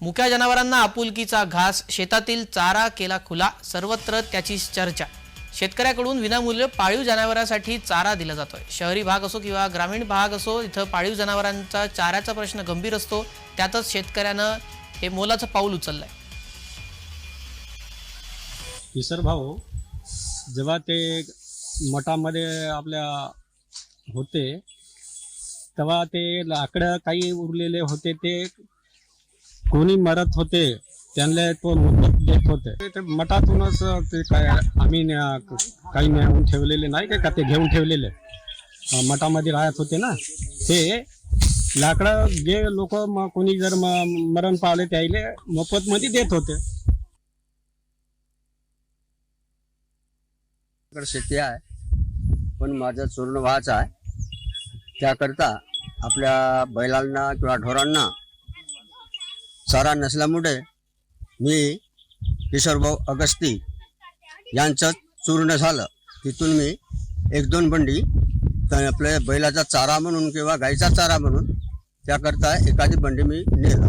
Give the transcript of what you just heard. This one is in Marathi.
मुक्या जनावरांना आपुलकीचा घास, शेतातील चारा केला खुला, सर्वत्र त्याची चर्चा। शेतकऱ्याकडून विनामूल्य पाळीव जनावरांसाठी चारा दिला जातोय। शहरी भाग असो किंवा ग्रामीण भाग असो, इथं पाळीव जनावरांचा चाऱ्याचा प्रश्न गंभीर असतो। त्यातच शेतकऱ्यानं हे मोलाचं पाऊल उचललंय। किशोर भाऊ जेव्हा ते मठामध्ये आपल्या होते तेव्हा ते लाकडं काही उरलेले होते, ते कोणी मरत होते त्यांना तो मोफत देत होते। ते मठातूनच ते काय आम्ही काही नेऊन ठेवलेले नाही का, ते घेऊन ठेवलेले मठामध्ये राहत होते ना, ते लाकडं जे लोक कोणी जर मरण पावले त्याले मोफत मध्ये देत होते। शेती आहे पण माझं चूर्ण व्हायचं आहे, त्याकरता आपल्या बैलांना किंवा ढोरांना चारा नसल्यामुळे मी किशोरभाऊ अगस्ती यांचं चूर्ण झालं, तिथून मी 1-2 बंडी आपल्या बैलाचा चारा म्हणून किंवा गाईचा चारा म्हणून त्याकरता एखादी बंडी मी नेलं।